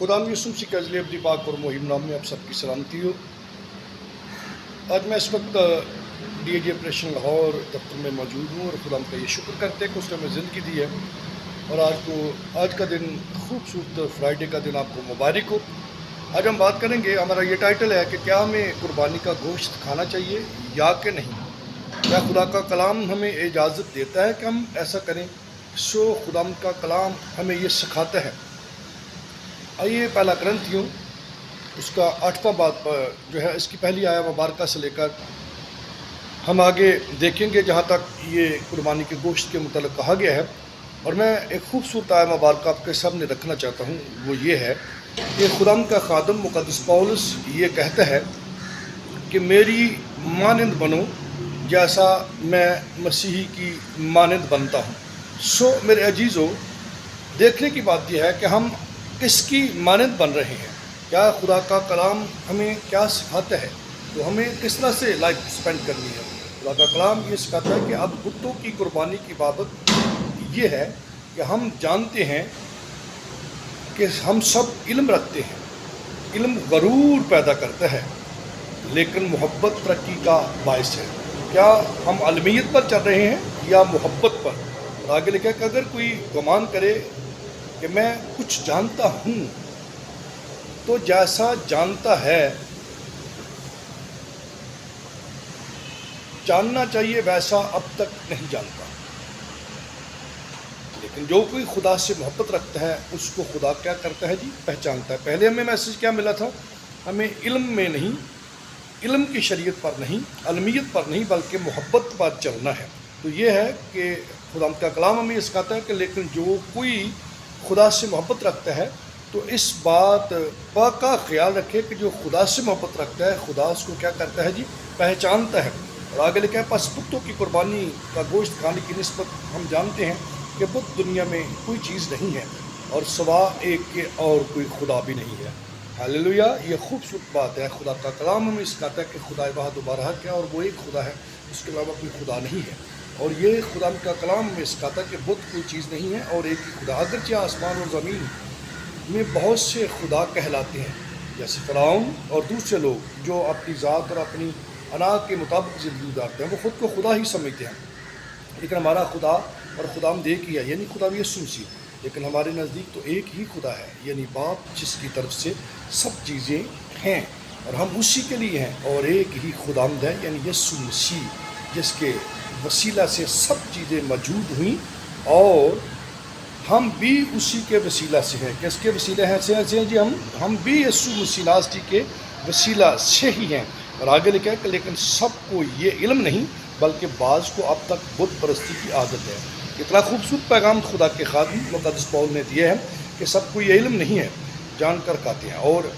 खुदा यूसुफ सी कजले अब्दी पाक और मुहिम नाम में आप सबकी सलामती हो। आज मैं इस वक्त DAG ऑपरेशन लाहौर दफ्तर में मौजूद हूँ और खुदा का ये शुक्र करते हैं कि उसने हमें ज़िंदगी दी है और आज का दिन खूबसूरत फ्राइडे का दिन आपको मुबारक हो। आज हम बात करेंगे, हमारा ये टाइटल है कि क्या हमें कुर्बानी का गोश्त खाना चाहिए या कि नहीं। क्या खुदा का कलाम हमें इजाज़त देता है कि हम ऐसा करें? खुदा का कलाम हमें ये सिखाता है। आइए पहला करंथियों उसका 8वां बाब जो है, इसकी पहली आया मुबारका से लेकर हम आगे देखेंगे जहाँ तक ये कुर्बानी के गोश्त के मुतल्लिक़ कहा गया है। और मैं एक खूबसूरत आया मुबारका आपके सामने रखना चाहता हूँ, वो ये है कि खुदा का खादम मुक़द्दस पौलुस ये कहता है कि मेरी मानंद बनो जैसा मैं मसीही की मानंद बनता हूँ। मेरे अजीज़ों, देखने की बात यह है कि हम किसकी मानंद बन रहे हैं। क्या खुदा का कलाम हमें क्या सिखाता है, तो हमें किस तरह से लाइफ स्पेंड करनी है। खुदा का कलाम ये सिखाता है कि अब बुतों की कुर्बानी की बाबत ये है कि हम जानते हैं कि हम सब इल्म रखते हैं, इल्म गरूर पैदा करता है लेकिन मोहब्बत तरक्की का बायस है। क्या हम अलमियत पर चल रहे हैं या मोहब्बत पर? और आगे लिखा कि अगर कोई गुमान करे कि मैं कुछ जानता हूँ, तो जैसा जानता है जानना चाहिए वैसा अब तक नहीं जानता। लेकिन जो कोई खुदा से मोहब्बत रखता है उसको खुदा क्या करता है जी? पहचानता है। पहले हमें मैसेज क्या मिला था? हमें इल्म में नहीं, इल्म की शरीयत पर नहीं, अलमियत पर नहीं, बल्कि मोहब्बत पर चलना है। तो ये है कि खुदा का कलाम हमें सिखाता है कि लेकिन जो कोई खुदा से मोहब्बत रखता है तो इस बात का ख्याल रखे कि जो खुदा से मोहब्बत रखता है खुदा उसको क्या करता है जी? पहचानता है। और आगे लिखा है, पस बुतों की कुर्बानी का गोश्त खाने की निस्बत हम जानते हैं कि बुत दुनिया में कोई चीज़ नहीं है और सिवा एक के और कोई खुदा भी नहीं है। हालेलुया! ये खूबसूरत बात है। खुदा का कलाम हमें सिखाता है कि खुदा वाहिद बारहा क्या, और वो एक खुदा है, उसके अलावा कोई खुदा नहीं है। और ये खुदा का कलाम में सिखाता है कि बुत कोई चीज़ नहीं है और एक ही खुदा। अगरचे आसमान और ज़मीन में बहुत से खुदा कहलाते हैं, जैसे फ़िरौन और दूसरे लोग जो अपनी ज़ात और अपनी अना के मुताबिक ज़िंदगी गुजारते हैं, वो ख़ुद को खुदा ही समझते हैं। लेकिन हमारा खुदा और खुदावंद एक ही है, यानी खुदा यीशु मसीह। लेकिन हमारे नज़दीक तो एक ही खुदा है, यानी बाप, जिसकी तरफ से सब चीज़ें हैं और हम उसी के लिए हैं। और एक ही खुदावंद है, यानी यीशु मसीह, जिसके वसीला से सब चीज़ें मौजूद हुई और हम भी उसी के वसीला से हैं। किसके वसीला हैं से हैं जी? हम भी यीशु मसीह नासरी के वसीला से ही हैं। और आगे लिखा है कि लेकिन सबको ये इल्म नहीं, बल्कि बाज़ को अब तक बुत परस्ती की आदत है। इतना खूबसूरत पैगाम खुदा के खादिम मुक़द्दस पौल ने दिया है कि सबको ये इल्म नहीं है, जानकर खाते हैं और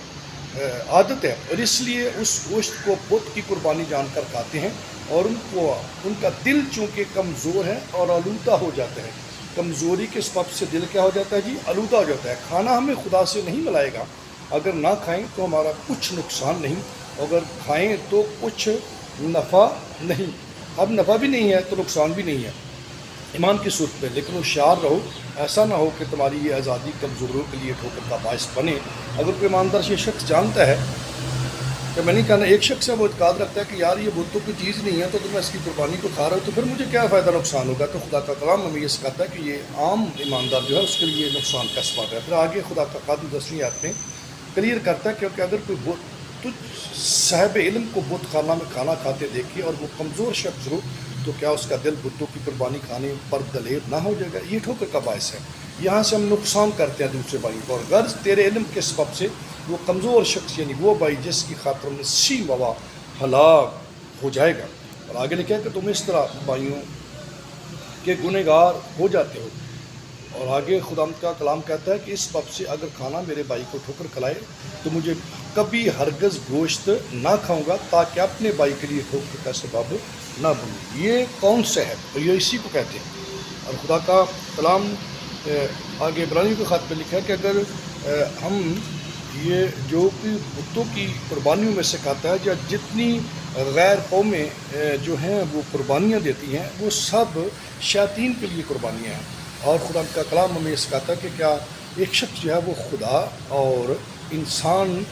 आदत है, और इसलिए उस गोश्त को बुत की कुर्बानी जानकर खाते हैं। और उनका दिल चूँकि कमज़ोर है और आलूदा हो जाता है। कमज़ोरी के सबब से दिल क्या हो जाता है जी? आलूदा हो जाता है। खाना हमें खुदा से नहीं मिलाएगा। अगर ना खाएं तो हमारा कुछ नुकसान नहीं, अगर खाएं तो कुछ नफ़ा नहीं। अब नफ़ा भी नहीं है तो नुकसान भी नहीं है ईमान की सूरत में। लेकिन होशियार रहो, ऐसा ना हो कि तुम्हारी ये आज़ादी कमज़ोरों के लिए ठोकर का बायस बने। अगर कोई ईमानदार ये शख्स जानता है कि मैं नहीं कहना, एक शख्स है वो इत्काद रखता है कि यार ये बुतों की चीज़ नहीं है, तो मैं इसकी कुर्बानी को खा रहा हूँ, तो फिर मुझे क्या फ़ायदा, नुकसान होगा। तो खुदा का कलाम हमें ये सिखाता है कि ये आम ईमानदार जो है उसके लिए नुकसान का सबब है। फिर आगे खुदा का खादिम 10वीं आयत में क्लियर करता है, क्योंकि अगर कोई बुत तो साहिब इल्म को बुत खाना में खाना खाते देखिए और वो कमज़ोर शख्स हो, तो क्या उसका दिल बुतों की कुर्बानी खाने पर दलेर ना हो जाएगा? ये ठोकर का बायस है। यहाँ से हम नुकसान करते हैं दूसरे भाई को, और गर्ज तेरे इल्म के सबब से वो कमज़ोर शख्स, यानी वो भाई जिसकी खातर नसी मवा हलाक हो जाएगा। और आगे लिखा है कि तुम इस तरह भाइयों के गुनहगार हो जाते हो। और आगे खुदा का कलाम कहता है कि इस सबब से अगर खाना मेरे भाई को ठोकर खिलाए तो मुझे कभी हरगज़ गोश्त ना खाऊंगा, ताकि अपने भाई के लिए ठोकर का सबब ना बनूं। ये कौन सा है? तो ये इसी को कहते हैं। और खुदा का कलाम आगे इब्रानियों के ख़त में लिखा है कि अगर हम ये जो कि बुतों की कुर्बानियों में से खाता है, या जितनी गैर कौमें जो हैं वो कुर्बानियाँ देती हैं, वो सब शैतान के लिए कुर्बानियाँ हैं। और खुदा का कलाम हमें सिखाता है कि क्या ایک شخص جو ہے وہ خدا اور انسان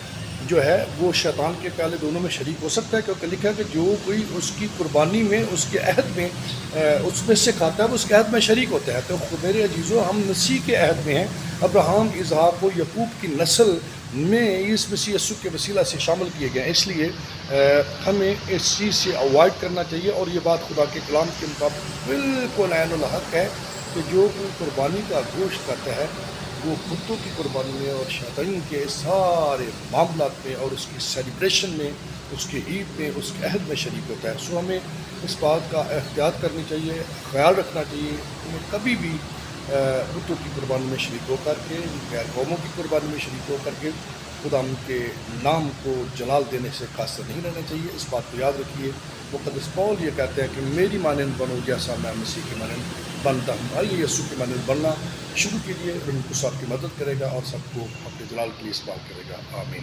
جو ہے وہ شیطان کے پیالے دونوں میں شریک ہو سکتا ہے، کیونکہ لکھا ہے کہ جو کوئی اس کی قربانی میں، اس کے عہد میں اس میں سے کھاتا ہے وہ اس کے عہد میں شریک ہوتا ہے۔ تو میرے عزیزو، ہم مسیح کے عہد میں ہیں، ابراہم، اسحاق و یعقوب کی نسل میں اس مسیح یسوع کے وسیلہ سے شامل کیے گئے ہیں۔ اس لیے ہمیں اس چیز سے اوائڈ کرنا چاہیے، اور یہ بات خدا کے کلام کے مطابق بالکل عین الحق ہے کہ جو کوئی قربانی کا گوشت کرتا ہے وہ کتوں کی قربانی میں اور شیاطین کے سارے معاملات میں اور اس کی سیلیبریشن میں، اس کے عید میں، اس کے عہد میں شریک ہوتا ہے۔ سو ہمیں اس بات کا احتیاط کرنی چاہیے، خیال رکھنا چاہیے کہ کبھی بھی بتوں کی قربانی میں شریک ہو کر کے، غیر قوموں کی قربانی میں شریک ہو کر کے خدا ان کے نام کو جلال دینے سے قاصر نہیں رہنا چاہیے۔ اس بات کو یاد رکھیے۔ مقدس پول یہ کہتے ہیں کہ میری مانند بنو جیسا میں مسیح کی مانند بنتا ہوں۔ آئیے یسوع کی مانند بننا شروع کیجیے، روح القدس آپ کی مدد کرے گا اور سب کو اپنے جلال کے لیے استعمال کرے گا۔ آمین۔